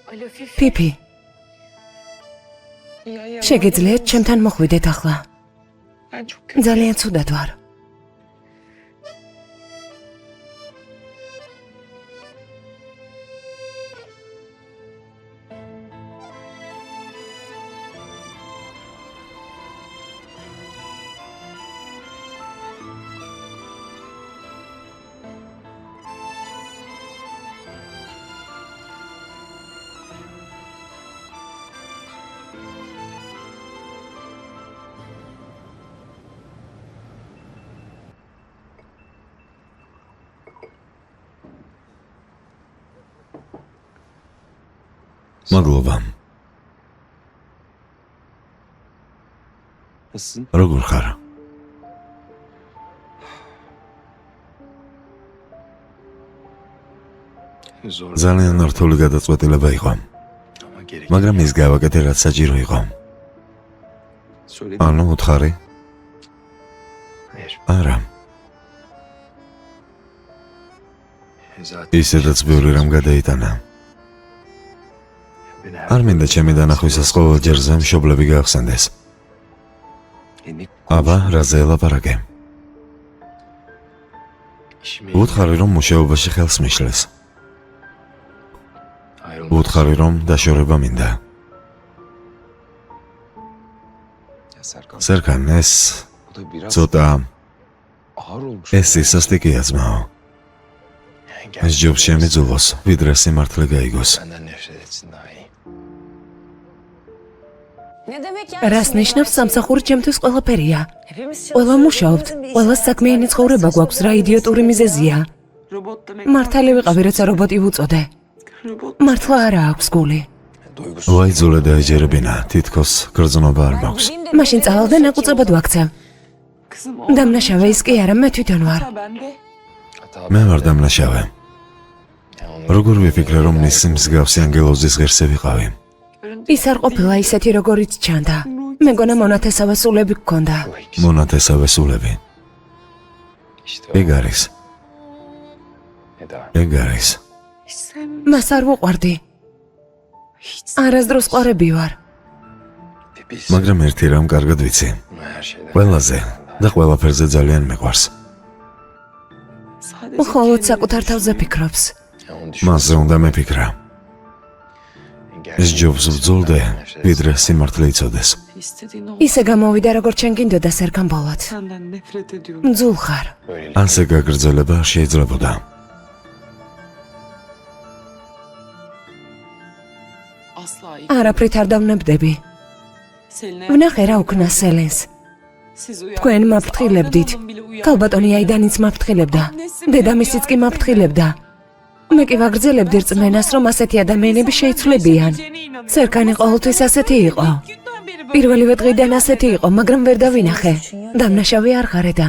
ფიფი შეგეძლიათ ჩემთან მოხვიდეთ ახლა ძალიან ცუდად ვარ მადლობა. როგორ ხარ? ძალიან ნართული გადაწყვეტილება იყო. მაგრამ ის გავაკეთე რაც საჭირო იყო. ანუ უთხარი? არა. ისედაც ბევრი რამ გადაიტანა. არ მინდა ჩემი დანახვისას ყოველ ჯერზე მშობლები გაახსენდეს. აბა, რაზე ელაპარაკე? უთხარი რომ მუშაობაში ხელს მიშლეს. უთხარი რომ დაშორება მინდა. სერკან, ეს ცოტა ეს ისასტიკია ძმაო. ეს ჯობს შემიძლოს, ვიდრე სიმართლე გაიგოს. რას ნიშნავს სამსახური ჩემთვის ყველაფერია? ყველა მუშაობთ, ყველას საქმიანი ცხოვრება გვაქვს, რა იდიოტური მიზეზია. მართალი ვიყავი, როცა რობოტი ვუწოდე. მართლა არა აქვს გული. ვაიძულე დაეჯერებინა, თითქოს გრძნობა არ მაქვს. მაშინ წავალ და ნაკუწებად ვაქცევ. დამნაშავე ის კი არა, მე თვითონ ვარ. მე ვარ დამნაშავე. როგორ ვიფიქრე, რომ მის მსგავსი ანგელოზის ღირსი ვიყავი? ის არ ყოფილა ისეთი, როგორიც ჩანდა. მეგონა მონათესავე სულები გქონდა. მონათესავე სულები. ეგ არის. ეგ არის. მას არ ვუყვარდი. არასდროს ყვარები ვარ. მაგრამ ერთი რამ კარგად ვიცი. ყველაზე და ყველაფერზე ძალიან მეყვარს. მხოლოდ საკუთარ თავზე ფიქრობს. მასზე უნდა მეფიქრა. ეს ჯობს ვძულდე, ვიდრე სიმართლე იცოდეს. ისე გამოვიდა, როგორც შენ გინდოდა სერკან ბოლოთ. მძულ ხარ. ასე გაგრძელება არ შეიძლებოდა. არაფრით არ დავნებდები. ვნახე რა უკნა სელენს. თქვენ მაფრთხილებდით. ქალბატონი აიდანიც მაფრთხილებდა. დედამისიც კი მაფრთხილებდა. მე კი ვაგრძელებდი რწმენას, რომ ასეთი ადამიანები შეიცვლებიან. სერკანი ყოველთვის ასეთი იყო. პირველივე დღიდან ასეთი იყო, მაგრამ ვერ დავინახე. დამნაშავე არ ხარედა.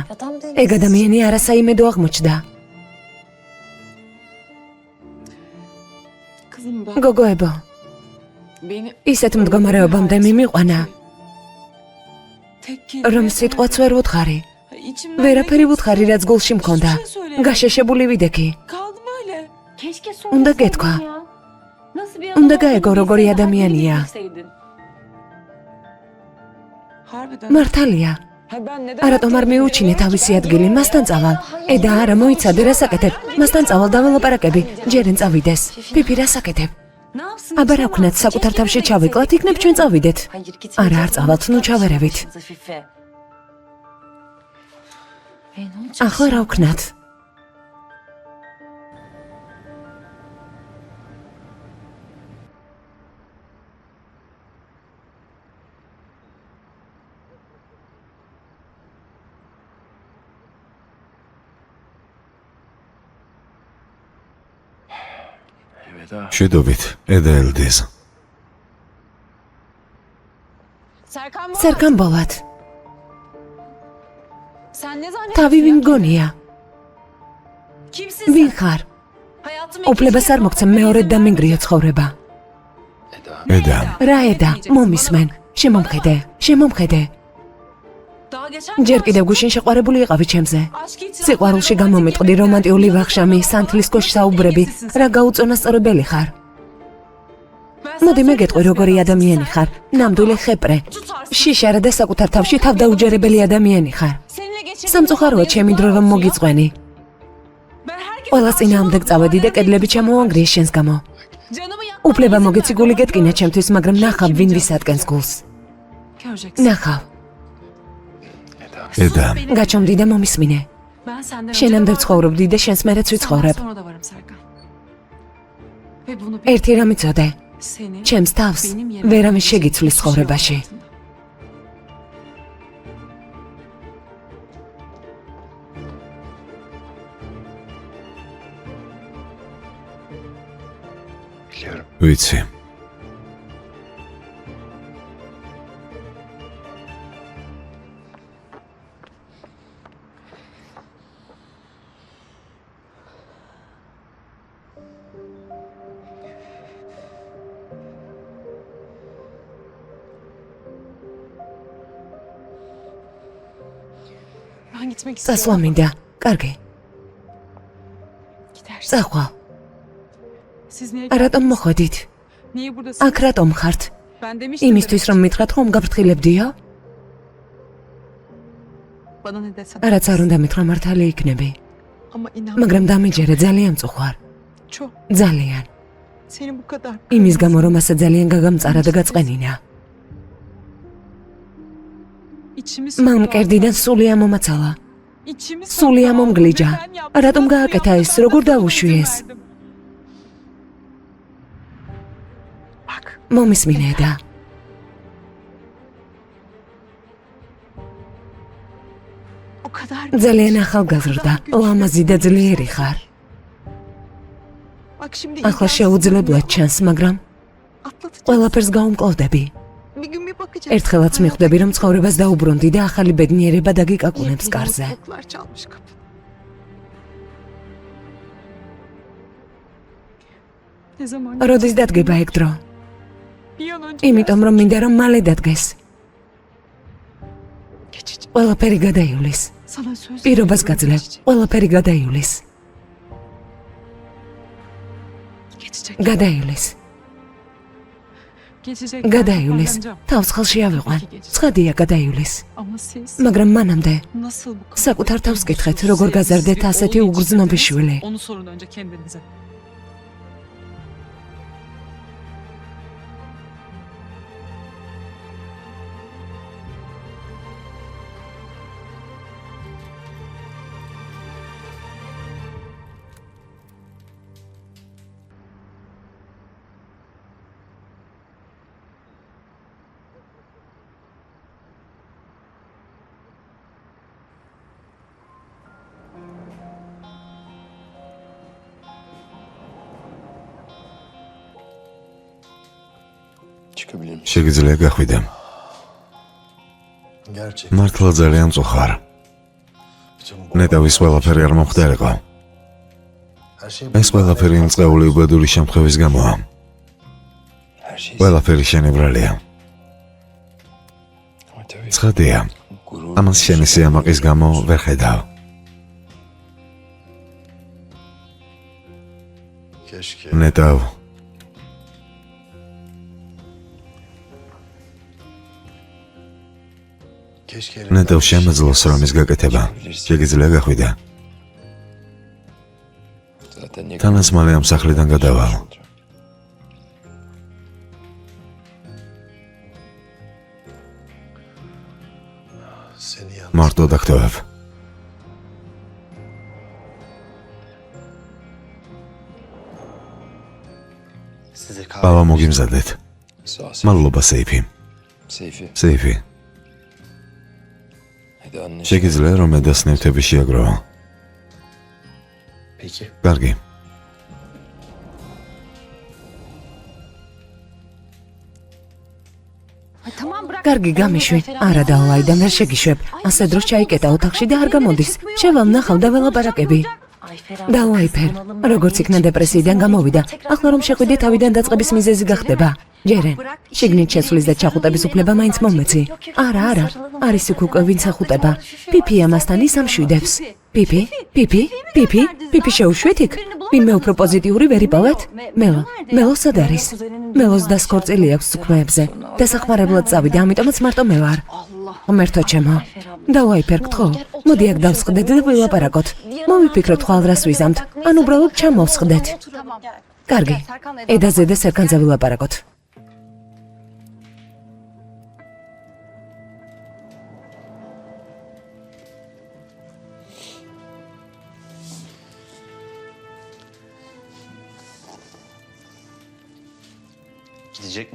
ეგ ადამიანი არასაიმედო აღმოჩნდა. გოგოებო, ისეთ მდგომარეობამდე მიმიყვანა, რომ სიტყვაც ვერ ვუთხარი. ვერაფერი ვუთხარი, რაც გულში მქონდა. გაშეშებული ვიდექი. უნდა გეთქვა. უნდა გაეგო, როგორი ადამიანია. მართალია. არატომ არ მიუჩინე თავისი ადგილი, მასთან წავალ. ედა არა, მოიცადე, რას აკეთებ? მასთან წავალ და ველაპარაკები. ჯერენ წავიდეს. ფიფი, რას აკეთებ? აბა რა ვქნათ, საკუთარ თავში ჩავიკლათ, იქნებ ჩვენ წავიდეთ. არა, არ წავალთ, ნუ ჩავერევით. ახლა რა ვქნათ? შვიდობით, ედა ელდეს. სერკან ბოლოთ. თავი ვინ გონია? ვინ ხარ? უფლებას არ მოგცემ მეორედ დამინგრიო ცხოვრება. ედა. რა ედა? მომისმენ. შემომხედე, შემომხედე. ჯერ კიდევ გუშინ შეყვარებული იყავი ჩემზე. სიყვარულში გამომიტყდი, რომანტიული ვახშამი, სანთლის ქვეშ საუბრები, რა გაუწონასწორებელი ხარ. მოდი მეგეტყვი როგორი ადამიანი ხარ. ნამდვილი ხეპრე. შიშარა და საკუთარ თავში თავდაუჯერებელი ადამიანი ხარ. სამწუხაროა ჩემი დრო რომ მოგიწყვენი. ყველა წინააღმდეგ წავედი და კედლები ჩამოვანგრიე შენს გამო. უფლება მოგეცი გული გეტკინა ჩემთვის, მაგრამ ნახავ ვინ ვის ატკენს გულს. ნახავ. ედა, გაჩომდი და მომისმინე. შენამდე ვცხოვრობდი და შენს მერეც ვიცხოვრებ. ერთი რამ იცოდე. ჩემს თავს ვერავინ შეგიცვლის ცხოვრებაში. ვიცი. წასვლა მინდა. კარგი. წახვალ. რატომ მოხვედით? აქ რატომ ხართ? იმისთვის რომ მითხრათ ხომ გაფრთხილებდიო? რაც არ უნდა მითხრა მართალი იქნები. მაგრამ დამიჯერე, ძალიან მწუხვარ. ძალიან. იმის გამო რომ ასე ძალიან გაგამწარა და გაწყენინა. მამკერდიდან სული ამომაცალა. სული ამომგლიჯა. რატომ გააკეთა ეს? როგორ დავუშვიეს? მომისმინე და ძალიან ახალგაზრდა, ლამაზი და ძლიერი ხარ. ახლა შეუძლებლად ჩანს, მაგრამ ყველაფერს გაუმკლავდები. ერთხელაც მიხვდები, რომ ცხოვრებას დაუბრუნდი და ახალი ბედნიერება დაგიკაკუნებს კარზე. როდის დადგება ეგ დრო? იმიტომ რომ მინდა რომ მალე დადგეს. ყველაფერი გადაივლის. პირობას გაძლევ, ყველაფერი გადაივლის. გადაივლის. გადაივლის. თავს ხელში ავიყვან. ცხადია გადაივლის. მაგრამ მანამდე საკუთარ თავს კითხეთ, როგორ გაზარდეთ ასეთი უგრძნობი შვილი. შეგიძლია გახვიდე. მართლა ძალიან მწუხარ. ნეტავის ყველაფერი არ მომხდარიყო. ეს ყველაფერი მწყეული უბედური შემთხვევის გამოა. ყველაფერი შენებრალია. ცხადია, ამას შენი სიამაყის გამო ვერ ხედავ. ნეტავ ნეტავ შემეძლოს რომ ის გაკეთება. შეგიძლია გახვიდე. თანაც მალე ამ სახლიდან გადავალ. მარტო დაგტოვებ. ბაბა მოგიმზადეთ. მადლობა სეიფი. სეიფი. შეგიძლია რომ ედას ნივთები შეაგროვა. კარგი. კარგი გამიშვი. არა დალაი და ვერ შეგიშვებ. ასე დროს ჩაიკეტა ოთახში და არ გამოდის. შევალ ნახავ და ველაპარაკები. დალაიფერ, როგორც იქნა დეპრესიიდან გამოვიდა. ახლა რომ შეხვიდე თავიდან დაწყების მიზეზი გახდება. ჯერენ, შიგნით შესვლის და ჩახუტების უფლება მაინც მომეცი. არა, არის იქ უკვე ვინც ახუტება. პიპია მასთან ის ამშვიდებს. პიპი შეუშვით იქ? ვინმე უფრო პოზიტიური ვერ იპოვეთ? მელო სად არის? მელოს დასქორწილი აქვს საქმეებზე. დასახმარებლად წავიდა, ამიტომაც მარტო მე ვარ. ღმერთო ჩემო. დავაიფერ გთხოვ. მოდი აქ დავსხდეთ და ვილაპარაკოთ. მოვიფიქროთ ხვალ რას ვიზამთ. ან უბრალოდ ჩამოვსხდეთ. კარგი. ედაზე და სერკანზე ვილაპარაკოთ.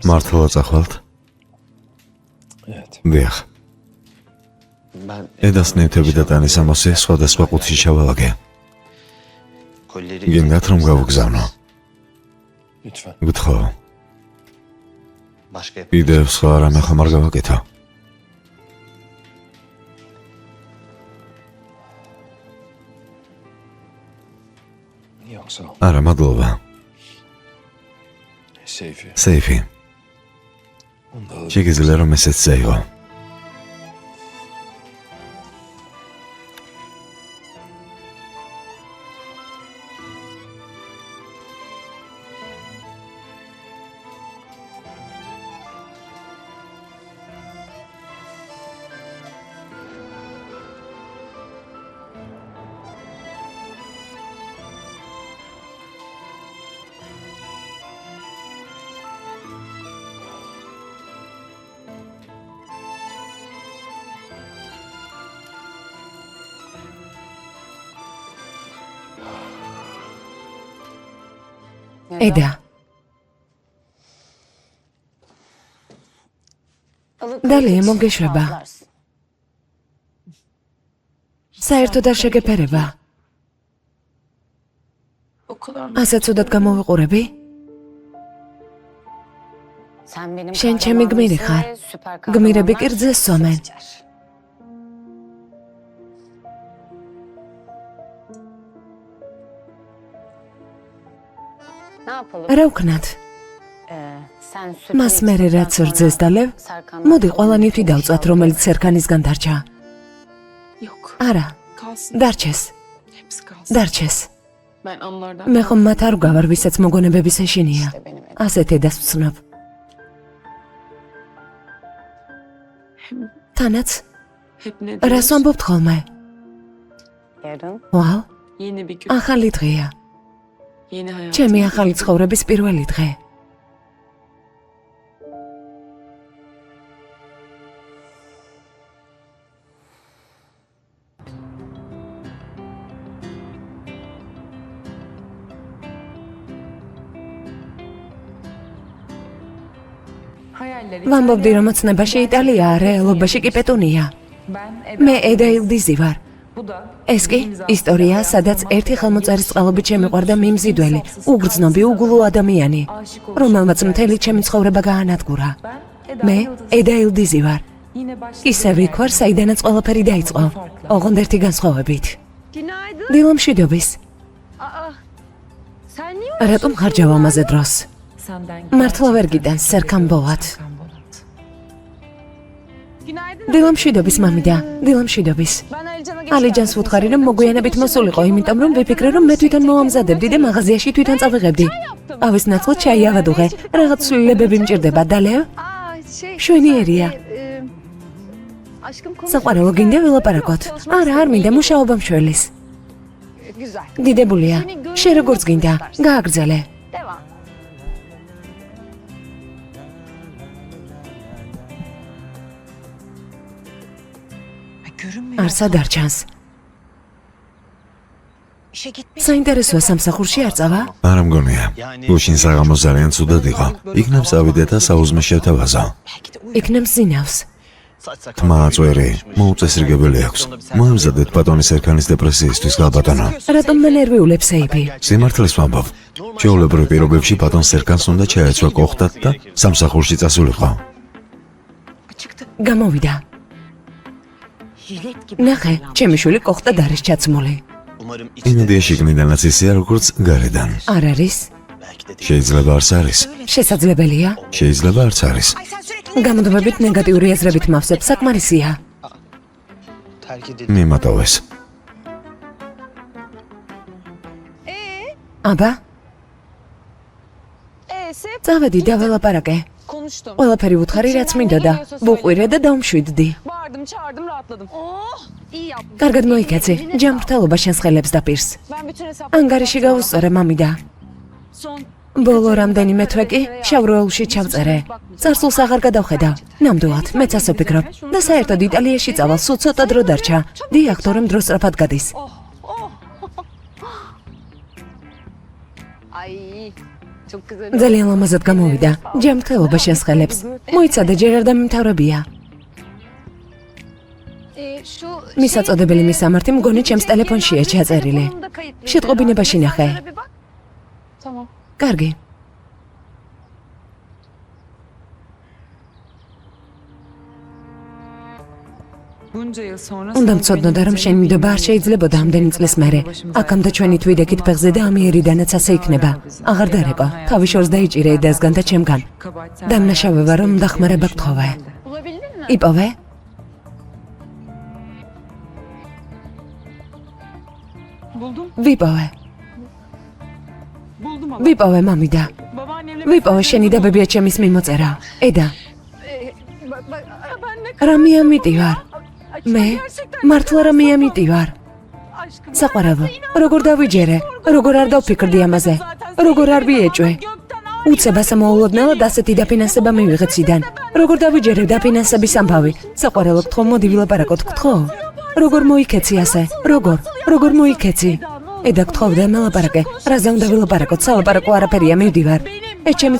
მართლა წახვალთ? დიახ. ედას ნივთები და ტანის ამოსი სხვადასხვა ყუთში ჩავალაგე. გინდათ რომ გავგზავნო? გთხოვ. კიდევ სხვა რამე ხომ არ გავაკეთო? არა, მადლობა. სეიფი. შეგიძლია რომ ესეც ზეიღო. ედა. დალია მოგეშვება. საერთოდ არ შეგეფერება. ასე ცუდად გამოვიყურები? შენ ჩემი გმირი ხარ. გმირები კი რძეს სვამენ. რა ვქნათ? მას მერე რაც რძეს დალევ, მოდი ყველა ნივთი დავწვათ, რომელიც სერკანისგან დარჩა. არა, დარჩეს. მე ხომ მათ არ ვგავარ, ვისაც მოგონებების ეშინია. ასეთ ედას ვცნობ. თანაც, რას ვამბობთ ხოლმე? ვალ, ახალი დღეა. ჩემი ახალი ცხოვრების პირველი დღე. ვამბობდი, რომ ოცნებაში იტალიაა, რეალობაში კი პეტუნია. მე ედა ილდიზი ვარ. ეს კი ისტორია, სადაც ერთი ხელმოწერის წყალობით შემიყვარდა მიმზიდველი, უგრძნობი, უგულო ადამიანი, რომელმაც მთელი ჩემი ცხოვრება გაანადგურა. მე ედა ილდიზი ვარ. ისევ იქ ვარ, საიდანაც ყველაფერი დაიწყო, ოღონდ ერთი განსხვავებით. დილამშვიდობის. რატომ ხარჯავ ამაზე დროს? მართლა ვერ გიტანს სერკანბოლად. დილამშვიდობის მამიდა, დილამშვიდობის. ალიჯანს ვუთხარი, რომ მოგვიანებით მოსულიყო, იმიტომ რომ ვიფიქრე, რომ მე თვითონ მოვამზადებდი და მაღაზიაში თვითონ წავიღებდი. ყავის ნაცვლად ჩაი ავადუღე, რაღაც ცვლილებები მჭირდება, დალევ? შვენიერია. საყვარელო გინდა ვილაპარაკოთ? არა, არ მინდა, მუშაობა მშველის. დიდებულია. შენ როგორც გინდა, გააგრძელე. არსა დარჩანს. საინტერესოა, სამსახურში არ წავა? არა მგონია. გუშინ საღამოს ძალიან ცუდად იყო. იქნებ წავიდე და საუზმე შევთავაზო. იქნებ ზინავს. თმა წვერი, მოუწესრიგებელი აქვს. მოემზადეთ ბატონის სერკანის დეპრესიისთვის, გალბატონო. რატომ მე ნერვიულებს ეიბი? სიმართლეს ვამბობ. ჩვეულებრივ პირობებში ბატონს სერკანს უნდა ჩაეცვა კოხტად და სამსახურში წასულიყო. გამოვიდა. ნახე, ჩემი შვილი კოხტად არის ჩაცმული. იმედია შიგნიდანაც ისეა, როგორც გარედან. არ არის? შეიძლება არც არის. შესაძლებელია? შეიძლება არც არის. გამოდმებით ნეგატიური აზრებით მავსებ, საკმარისია. მიმატოვეს. აბა, წავედი და ველაპარაკე. ყველაფერი უთხარი, რაც მინდოდა. ვუყვირე და დავმშვიდდი. კარგად მოიქეცი, ჯანმრთელობა შენს ხელებს და პირს. ანგარიში გავუსწორე, მამიდა. ბოლო რამდენიმე თვე კი შავროელში ჩავწერე. წარსულს აღარ გადავხედავ. ნამდვილად, მეც ასე ვფიქრობ. და საერთოდ იტალიაში წავალ, სულ ცოტა დრო დარჩა. დიახ, თორემ დრო სწრაფად გადის. ძალიან ლამაზად გამოვიდა. ჯანმრთელობა შენს ხელებს. მოიცადე, ჯერ არ დამიმთავრებია. მისაწოდებელი მისამართი მგონი ჩემს ტელეფონშია ჩაწერილი. შეტყობინებაში ნახე. კარგი. უნდა მცოდნოდა, რომ შენი ნდობა არ შეიძლებოდა ამდენი წლის მერე. აქამდე ჩვენი თვიდექით ფეხზე და ამიერიდანაც ასე იქნება. აღარ დარეკო. თავი შორს დაიჭირე იდეასგან და ჩემგან. დამნაშავება რომ დახმარება გთხოვე. იპოვე? ვიპოვე. ვიპოვე, მამიდა. ვიპოვე, შენი დებებია ჩემის მიმოწერა. ედა. რა მიამიტივარ? მე? მართლა რა მიამიტივარ? საყვარელო, როგორ დავიჯერე? როგორ არ დავფიქრდი ამაზე? როგორ არ ვიეჭვე? უცებას მოულოდნელად ასეთი დაფინანსება მივიღე ციდან. როგორ დავიჯერე დაფინანსების ამბავი? საყვარელო, გთხოვ, მოდი ვილაპარაკოთ, გთხოვ. როგორ მოიქეცი ასე? როგორ მოიქეცი? ედა გთხოვ და მელაპარაკე. რაზე უნდა ვილაპარაკოთ? სალაპარაკო არაფერია, მივდივარ. ეს ჩემი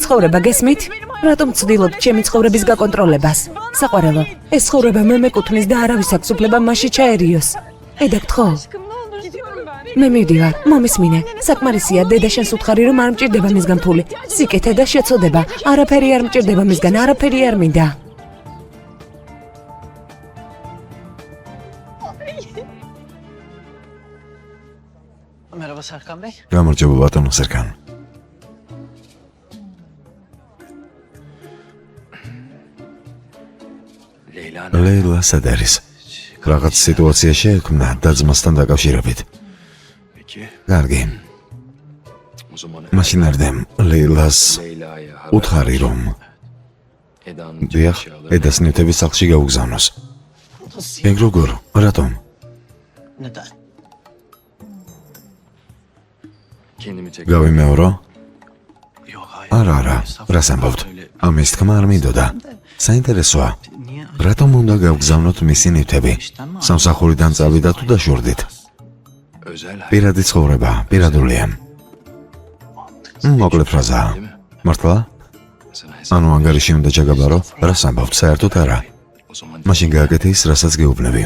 ცხოვრება, გესმით? რატომ ვცდილობ ჩემი ცხოვრების გაკონტროლებას? საყვარელო, ეს ცხოვრება მე მეკუთვნის და არავის აქვს უფლება მასში ჩაერიოს. ედა გთხოვ. მე მივდივარ, მომისმინე. საკმარისია, დედა შენს უთხარი, რომ არ მჭირდება მისგან ფული. სიკეთე და შეცოდება. არაფერი არ მჭირდება მისგან, არაფერი არ მინდა. გამარჯობა ბატონო სერკან. ლეილა სად არის? რაღაც სიტუაცია შეექმნა და-ძმასთან დაკავშირებით. კარგი. მაშინ არდემ ლეილას უთხარი რომ დიახ, ედას ნივთების სახლში გაუგზავნოს. ეგ როგორ? რატომ? გავიმეორო? არა, რას ამბობთ? ამის თქმა არ მინდოდა. საინტერესოა. რატომ უნდა გავგზავნოთ მისი ნივთები? სამსახურიდან წავიდა თუ დაშორდით? პირადი ცხოვრება, პირადულია. მოკლე ფრაზაა. მართლა? ანუ ანგარიში უნდა ჩაგაბარო? რას ამბობთ? საერთოდ არა. მაშინ გააკეთე ის, რასაც გეუბნები.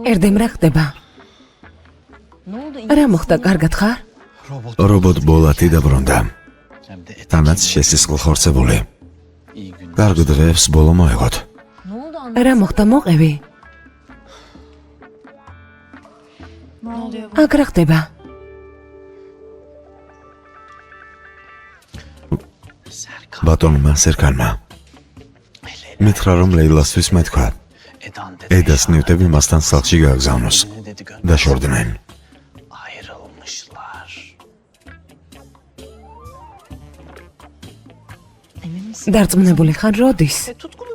ერდემ რა ხდება? რა მოხდა, კარგად ხარ? რობოტ ბოლათი დაბრუნდა. თანაც შესისხლ ხორცებული. კარგ დღეებს ბოლო მოეღოთ. რა მოხდა, მოყევი? აქ რა ხდება? ბატონმა სერკანმა მითხრა, რომ ლეილასთვის მეთქვა. ედას ნივთები მასთან სახლში გააგზავნოს. დაშორდნენ. დარწმუნებული ხარ, როდის?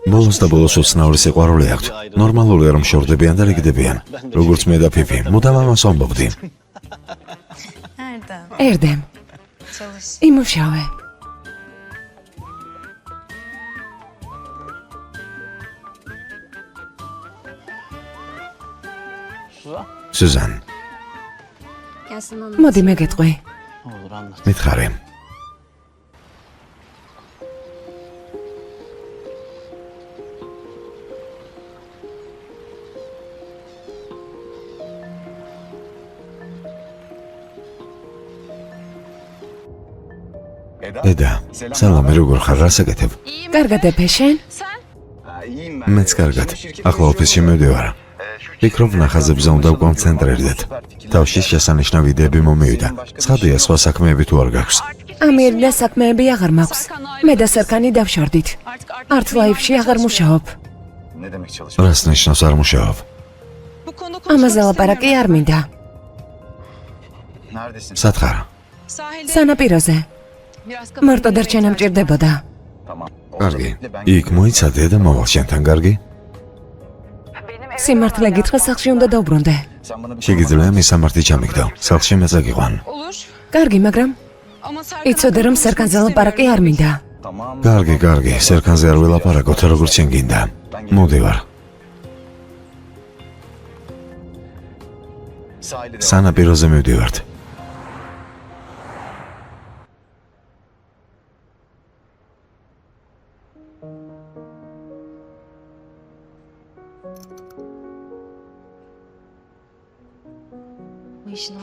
ბოლოს და ბოლოს უცნაური სიყვარული აქვთ. ნორმალურია, რომ შორდებიან და რიგდებიან. როგორც მე და ფიფი, მუდამ ამას ვამბობდი. ერდემ. იმუშავე. სუზან, მოდი მეგეთყვი. მითხარი. ედა, სალამი, როგორ ხარ, რას აკეთებ? კარგად ეფეშენ? მეც კარგად. ახლა ოფისში მივდივარ. ფიქრობ, ნახაზებზე უნდა ვკონცენტრირდეთ. თავში შესანიშნავი იდეები მომივიდა. ცხადია, სხვა საქმეები თუ არ გაქვს. ამირი და საქმეები აღარ მაქვს. მე და სერკანი დავშორდით. არც ლაიფში აღარ მუშაობ. რას ნიშნავს არ მუშაობ? ამაზე ლაპარაკი არ მინდა. სათხარ. სანაპიროზე. მარტო დარჩენა მჭირდებოდა. კარგი. იქ მოიცადე და მოვალ შენთან, კარგი? სიმართლე გითხრა, სახლში უნდა დავბრუნდე. შეგიძლია მისამართი ჩამიგდო. სახლში მეძა გიყვან. კარგი, მაგრამ იცოდე რომ სერკანზე ლაპარაკი არ მინდა. კარგი, სერკანზე არ ვილაპარაკოთ, როგორც შენ გინდა. მოდივარ. სანაპიროზე მივდივართ.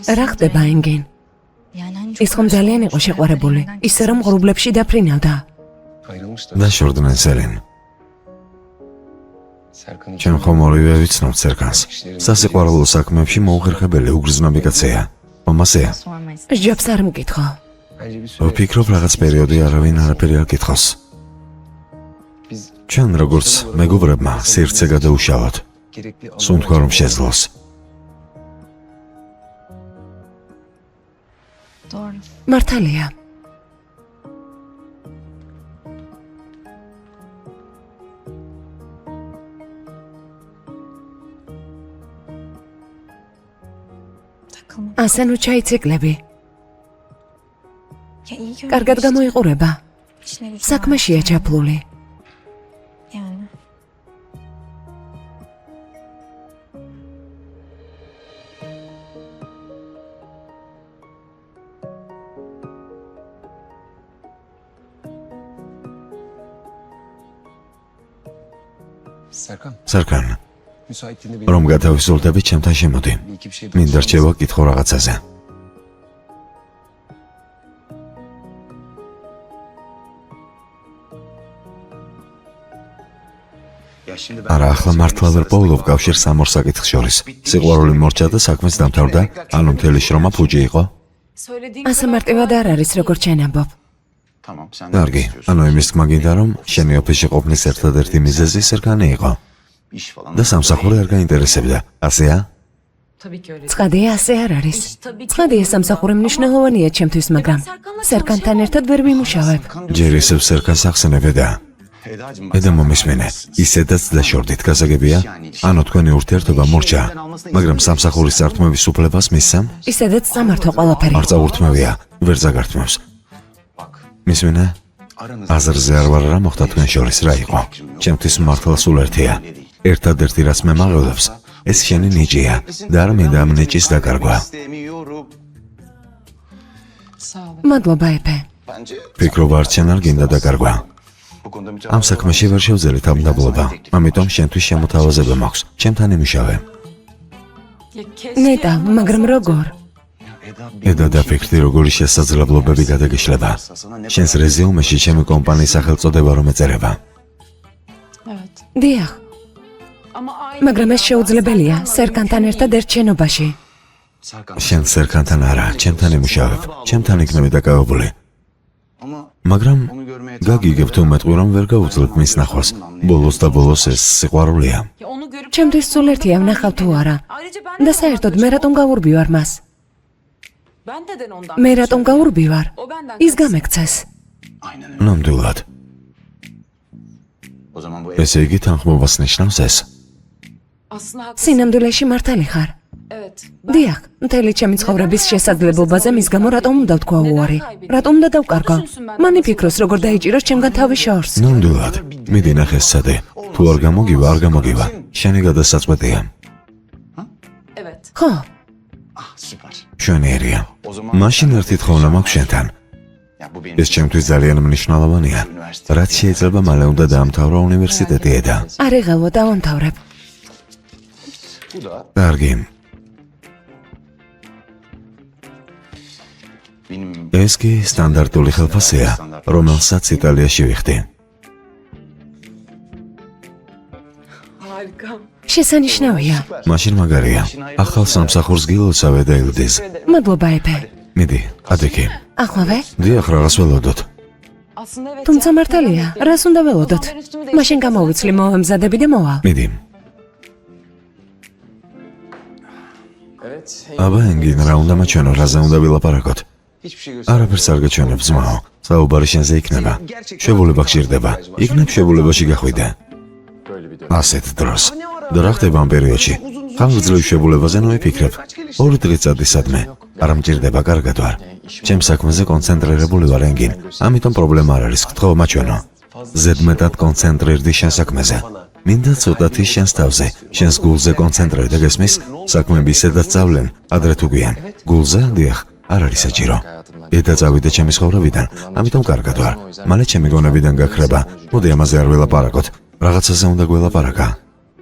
რა ხდება ენგენ? ის ხომ ძალიან იყო შეყვარებული, ისე რომ ღრუბლებში დაფრინავდა. დაშორდნენ სელენ. ჩემ ხომ ორივე ვიცნობთ სერკანს. სასიყვარულო საქმეებში მოუხერხებელი უგრძნობი კაცია. მომასეა. ჟობს არ მკითხო. ვფიქრობ რაღაც პერიოდი არავინ არაფერი არ კითხოს. ჩვენ როგორც მეგობრებმა სივრცე გადაუშავოთ. სულ თქვა რომ შეძლოს. მართალია. ასენო ჩაიციკლები. კარგად გამოიყურება. საქმეშია ჩაფლული. სერკან, რომ გადავისულდები ჩემთან შემოდი. მინდა რჩევა კითხო რაღაცაზე. არა, ახლა მართლა ვერ პოვლობ კავშირს ამ ორ საკითხს შორის. სიყვარული მორჩა და საქმეს დამთავრდა, ანუ მთელი შრომა ფუჭი იყო. ასე მარტივად არ არის, როგორც შენ ამბობ. კარგი, ანუ იმის თქმა გინდა რომ შენი ოფისში ყოფნის ერთადერთი მიზეზი სერკანი იყო. და სამსახური არ გაინტერესებდა, ასეა? ცხადია, ასე არ არის. ცხადია, სამსახური მნიშვნელოვანია ჩემთვის, მაგრამ სერკანთან ერთად ვერ ვიმუშავებ. ჯერ ისევ სერკანს ახსენებე და ედა მომისმენე, ისედაც დაშორდით, გასაგებია? ანუ თქვენი ურთიერთობა მორჩა, მაგრამ სამსახურის წართმევის უფლებას მისცემ? ისედაც სამართო ყველაფერი. არ წაურთმევია, ვერ ზაგართმევს. მისმენე? აზრზე არ ვარ რა მოხდა თქვენ შორის რა იყო. ჩემთვის მართლა სულ ერთია. ერთადერთი რაც მე მაღლობს, ეს შენი ნიჭია და არ მინდა ამ ნიჭის დაკარგვა. მადლობა, ეფე. ფიქრობ არ შენ არ გინდა დაკარგვა. ამ საქმეში ვერ შევძელით ამ დაბლობა, ამიტომ შენთვის შემოთავაზება მაქვს. ჩემთან იმუშავე. ნეტა, მაგრამ როგორ? ედა დაფიქრდი როგორი შესაძლებლობები გადაგიშლება. შენს რეზიუმეში ჩემი კომპანიის სახელწოდება რომ ეწერება. დიახ. მაგრამ ეს შეუძლებელია, სერკანთან ერთად ერთ შენობაში. შენ სერკანთან არა, ჩემთან იმუშავებ. ჩემთან იქნები დაკავებული. მაგრამ გაგიგებ თუ მეტყვი რომ ვერ გაუძლებ მის ნახვას. ბოლოს და ბოლოს ეს სიყვარულია. ჩემთვის სულ ერთია ვნახავ თუ არა. და საერთოდ მე რატომ გავურბივარ მას? მე რატომ გავურბივარ? ის გამექცეს. ნამდვილად. ესე იგი თანხმობას ნიშნავს ეს? სინამდვილეში მართალი ხარ. დიახ, მთელი ჩემი ცხოვრების შესაძლებლობაზე მის გამო რატომ უნდა ვთქვა უარი? რატომ უნდა დავკარგო? მან იფიქროს როგორ დაიჭიროს ჩემგან თავის შორს. ნამდვილად. მიდი ნახე სცადე. თუ არ გამოგივა, არ გამოგივა. შენი გადასაწყვეტია. ხო, მშვენიერია. მაშინ ერთი თხოვნა მაქვს შენთან. ეს ჩემთვის ძალიან მნიშვნელოვანია. რაც შეიძლება მალე უნდა დაამთავრო უნივერსიტეტი ედა. არ იღელო, დავამთავრებ. კარგი. ეს კი სტანდარტული ხელფასია, რომელსაც იტალიაში ვიხდი. შესანიშნავია. მაშინ მაგარია. ახალ სამსახურს გილოცავე და ილდის. მადლობა ეფე. მიდი, ადექი. ახლავე? დიახ, რაღაც ველოდოთ. თუმცა მართალია, რას უნდა ველოდოთ? მაშინ გამოვიცლი მომემზადები და მოვალ. მიდი. აბა ენგინ, რა უნდა მაჩვენო, რაზე უნდა ვილაპარაკოთ? არაფერს არ გაჩვენებ, ძმაო. საუბარი შენზე იქნება. შებულება გჭირდება. იქნებ შებულებაში გახვიდე. ასეთ დროს. და რა ხდება ამ პერიოდში? ხანგრძლივ შებულებაზე ნუიფიქრებ. 2 დღით წადისადმე. არ მჭირდება, კარგად ვარ. ჩემ საქმეზე კონცენტრირებული ვარ ენგინ. ამიტომ პრობლემა არ არის, გთხოვ მაჩვენო. ზედმეტად კონცენტრირდი შენ საქმეზე. მინდა ცოტათი შენს თავზე, შენს გულზე კონცენტრირ და გესმის, საქმეები ისედაც წავლენ, ადრე თუ გვიან. გულზე, დიახ, არ არის საჭირო. ედა წავიდე ჩემი ცხოვრებიდან, ამიტომ კარგად ვარ. მალე ჩემი გონებიდან გაქრება. მოდი ამაზე არ ველაპარაკოთ. რაღაცაზე უნდა გველაპარაკა.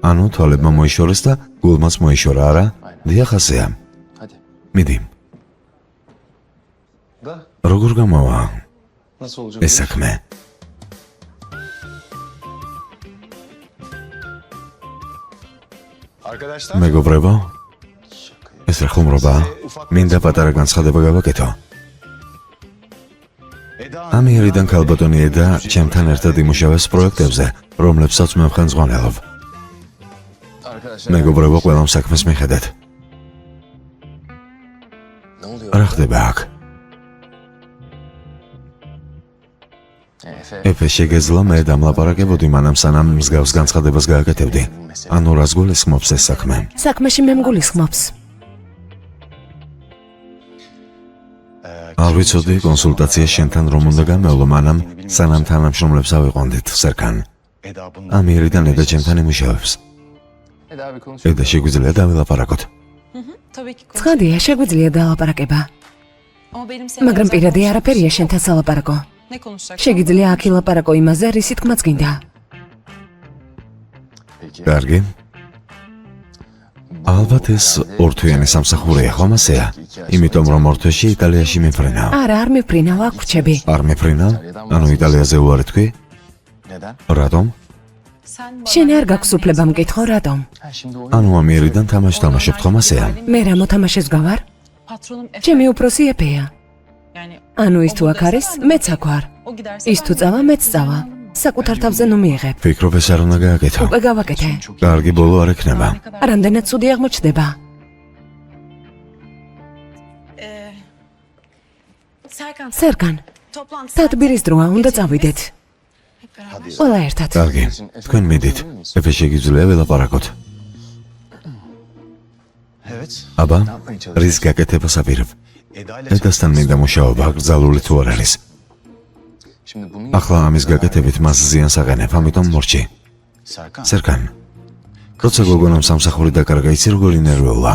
ანუ თვალებმა მოიშორეს და გულმაც მოიშორა, არა? დიახ, ასეა. მიდი. როგორ გამოვა ეს საქმე? მეგობრებო, ეს რა ხუმრობაა? მინდა პატარა განცხადება გავაკეთო. ამიერიდან ქალბატონი ედა ჩემთან ერთად იმუშავებს პროექტებზე, რომლებსაც მე ვხელმძღვანელობ. მეგობრებო, ყველამ საქმეს მიხედეთ. რა ხდება აქ? ეფე შეგეძლო მე დამლაპარაკებოდი მანამ სანამ მსგავს განცხადებას გააკეთებდი. ანუ რას გულისხმობს ეს საქმე? საქმეში მე მგულისხმობს. არ ვიცოდი კონსულტაცია შენთან რომ უნდა გამევლო მანამ სანამ თანამშრომლებს ავიყვანდით, სერკან. ამიერიდან ედა ჩემთან იმუშავებს. ედა შეგვიძლია დავილაპარაკოთ. ცხადია, შეგვიძლია დალაპარაკება. მაგრამ პირადი არაფერია შენთან სალაპარაკო. შეგიძლია აქ ილაპარაკო იმაზე, რისი თქმაც გინდა. კარგი. ალბათ ეს ორთვიანი სამსახურია, ხომ ასეა? იმიტომ რომ ორთვეში იტალიაში მიფრინავ. არა, არ მიფრინავ, აქ ვრჩები. არ მიფრინავ? ანუ იტალიაზე უარი თქვი? რატომ? შენ არ გაქვს უფლება მკითხო, რატომ? ანუ ამიერიდან თამაშს თამაშობთ, ხომ ასეა? მე რა მოთამაშეს გავარ? ჩემი უფროსი ეფეა. ანუ ის თუ აქ არის, მეც აქ ვარ. ის თუ წავა, მეც წავა. საკუთარ თავზე ნუ მიიღებ. ფიქრობ ეს არ უნდა გააკეთო. უკვე გავაკეთე. კარგი ბოლო არ ექნება. რამდენად ცუდი აღმოჩნდება. სერკან, თადბირის დროა, უნდა წავიდეთ. ყველა ერთად. კარგი, თქვენ მიდით. ეფე შეგიძლია ველაპარაკოთ. აბა, რის გაკეთებას აპირებ? ედასთან მინდა მუშაობა, გრძალული თუ არ არის. ახლა ამის გაკეთებით მას ზიანს აყენებ, ამიტომ მორჩი. სერკან, როცა გოგონამ სამსახური დაკარგა, იცი როგორი ნერვიულა?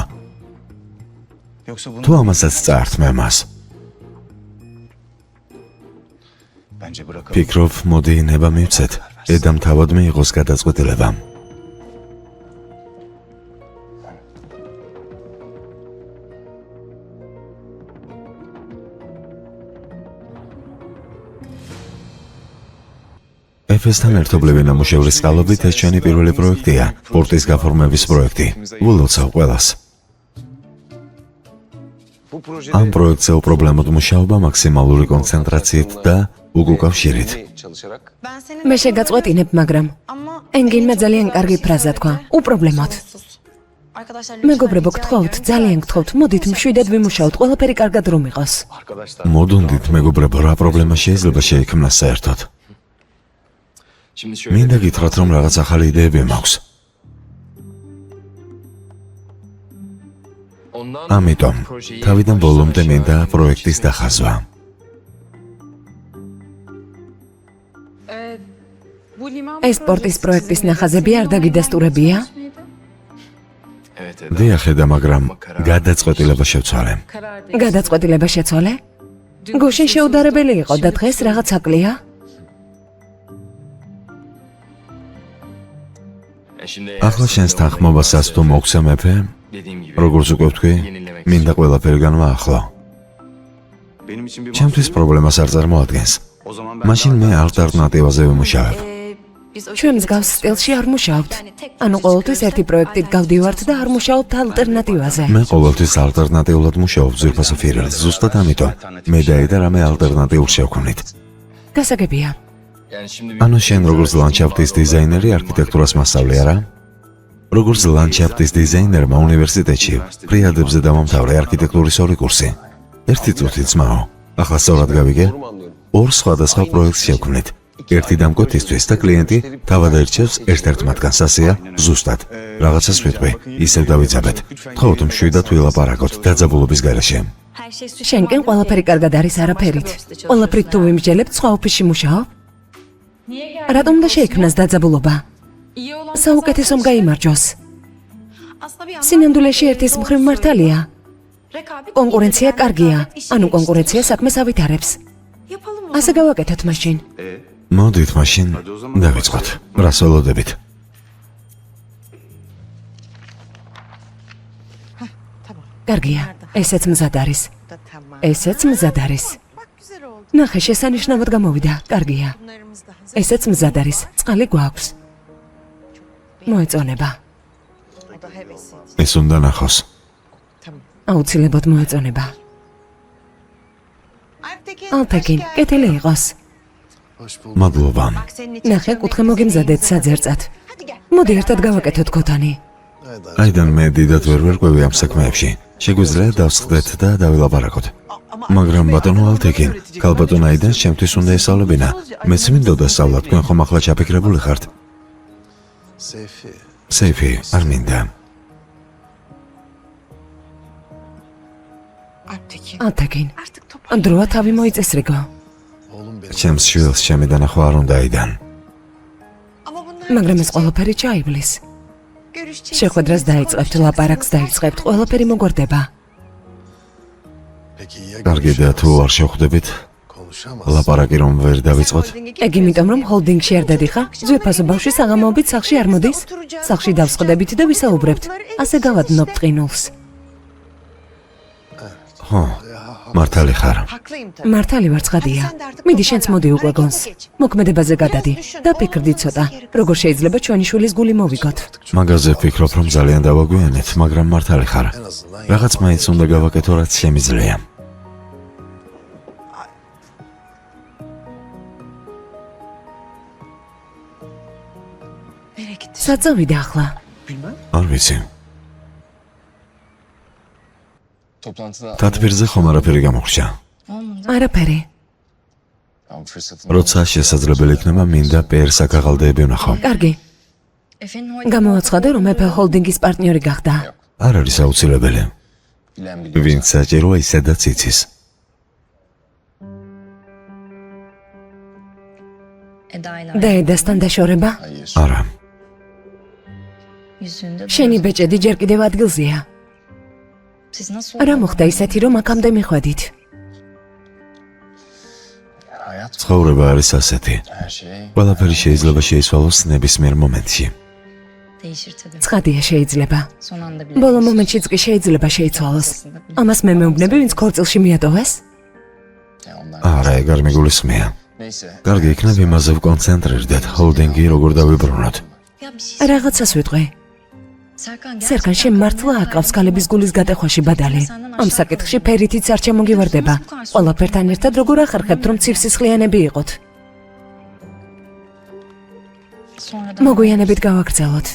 თუ ამასაც წაართმე მას. ფიქრობ, მოდი ნება მივცეთ, ედამ თავად მიიღოს გადაწყვეტილება. ეფესთან ერთობლივი ნამუშევრის წყალობით ეს ჩვენი პირველი პროექტია, პორტის გაფორმების პროექტი. ვილოცავ ყველას. ამ პროექტზე უპრობლემოდ მუშაობა მაქსიმალური კონცენტრაციით და უკავშირით. მე შეგაწყვეტინებ, მაგრამ ენგინმა ძალიან კარგი ფრაზა თქვა. უპრობლემოდ. მეგობრებო, გთხოვთ, ძალიან გთხოვთ, მოდით მშვიდად ვიმუშაოთ, ყველაფერი კარგად რომ იყოს. მოდუნდით, მეგობრებო, რა პრობლემა შეიძლება შეიქმნას საერთოდ? მინდა გითხრათ, რომ რაღაც ახალი იდეები მაქვს. ამიტომ, თავიდან ბოლომდე მინდა პროექტის დახაზვა. ეს სპორტის პროექტის ნახაზები არ დაგიდასტურებია? დიახ, ედა, მაგრამ გადაწყვეტილება შევცვალე. გადაწყვეტილება შეცვალე? გუშინ შეუდარებელი იყო და დღეს რაღაც აკლია? ახლა შენს თანხმობასაც თუ მოგცემ ეფე, როგორც უკვე ვთქვი, მინდა ყველაფერი განვაახლო. ჩემთვის პრობლემას არ წარმოადგენს. მაშინ მე ალტერნატივაზე ვიმუშავებ. ჩვენ მსგავს სტილში არ მუშაობთ. ანუ ყოველთვის ერთი პროექტით გავდივართ და არ მუშაობთ ალტერნატივაზე. მე ყოველთვის ალტერნატიულად მუშაობ ძვირფასო ფირელს, ზუსტად ამიტომ. მე და რამე ალტერნატიულ შევქმნით. გასაგებია. ანუ შენ როგორც ლანდშაფტის დიზაინერი არქიტექტურას მასწავლე არა? როგორც ლანდშაფტის დიზაინერმა უნივერსიტეტში პრიადებზე დამამთავრე არქიტექტურის 2 კურსი. ერთი წუთი ძმაო. ახლა სწორად გავიგე? 2 სხვადასხვა პროექტს შევქმნით. ერთი დამკვეთისთვის და კლიენტი თავად ერჩევს ერთ-ერთ მათგანს ასეა, ზუსტად. რაღაცას ვიტყვი, ისევ დავიძაბეთ. თხოვთ მშვიდად ვილაპარაკოთ დაძაბულობის გარეშე. შენკენ ყველაფერი კარგად არის არაფერით. ყველაფრით თუ ვიმსჯელებთ სხვა ოფისში მუშაობ? რატომ უნდა შეიქმნას დაძაბულობა? საუკეთესომ გაიმარჯვოს. სინამდვილეში ერთის მხრივ მართალია. კონკურენცია კარგია, ანუ კონკურენცია საქმეს ავითარებს. ასე გავაკეთოთ მაშინ. მოდით მაშინ დავიწყოთ. რას ველოდებით? კარგია, ესეც მზად არის. ესეც მზად არის. ნახე, შესანიშნავად გამოვიდა. კარგია. ესეც მზად არის. წყალი გვაქვს. მოეწონება. ეს უნდა ნახოს. აუცილებლად მოეწონება. ალთაკინ, კეთილი იყოს. მადლობა. ნახე, კუთხე მოგიმზადეთ საძერწად. მოდი ერთად გავაკეთოთ ქოთანი. აიდან მე დიდად ვერ ვერკვევი ამ საქმეებში. შეგვიძლია დავსხდეთ და დავილაპარაკოთ. მაგრამ ბატონო ალთეკინ, ქალბატონ აიდან ჩემთვის უნდა ესწავლებინა. მეც მინდოდა სწავლა, თქვენ ხომ ახლა ჩაფიქრებული ხართ? სეიფი, არ მინდა. ალთაკინ, დროა თავი მოიწესრიგო. ჩემს შვილს ჩემი დანახვა არ უნდა აიდან. მაგრამ ეს ყველაფერი ჩაივლის. შეხვედრას დაიწყებთ, ლაპარაკს დაიწყებთ, ყველაფერი მოგვარდება. კარგი და თუ არ შევხვდებით, ლაპარაკი რომ ვერ დავიწყოთ? ეგ იმიტომ რომ ჰოლდინგში არ დადიხარ? ძვირფასო ბავშვი საღამოობით სახლში არ მოდის? სახლში დავსყდებით და ვისაუბრებთ. ასე გავადნობთ ყინულს. ხო, მართალი ხარ. მართალი ვარ, ცხადია. მიდი შენც მოდი უკვე გონს. მოქმედებაზე გადადი. დაფიქრდი ცოტა, როგორ შეიძლება ჩვენი შვილის გული მოვიგოთ. მაგაზე ვფიქრობ, რომ ძალიან დავაგვიანეთ, მაგრამ მართალი ხარ. რაღაც მაინც უნდა გავაკეთო, რაც შემიძლია. საწავიდა ახლა. არ ვიცი. თათბირზე ხომ არაფერი გამოხრჩა. არაფერი. როცა შესაძლებელი იქნება, მინდა პერს აკაღალდეები ვნახო. კარგი. გამოაცხადე, რომ ეფე ჰოლდინგის პარტნიორი გახდა. არ არის აუცილებელი. ვინც საჭიროა ისედაც იცის. და ედასთან დაშორება? არა. შენი ბეჭედი ჯერ კიდევ ადგილზეა. რა მოხდა ისეთი, რომ აქამდე მიხვედით? ცხოვრება არის ასეთი. ყველაფერი შეიძლება შეიცვალოს ნებისმიერ მომენტში. ცხადია, შეიძლება. ბოლო მომენტშიც კი შეიძლება შეიცვალოს. ამას მე მეუბნები, ვინც ქორწილში მიატოვეს? არა, ეგ არ მიგულისხმია. კარგი, იქნებ იმაზე ვკონცენტრირდეთ, ჰოლდინგი როგორ დავიბრუნოთ. რაღაცას ვიტყვი. სერგან, შენ მართლა აკავს ქალების გულის გატეხვაში ბადალი? ამ საკითხში ფერითიც არ ჩამოგივარდება. ყველაფერთან ერთად როგორ ახერხებთ, რომ ცივსისხლიანები იყოთ? მოგვიანებით გავაგრძელოთ.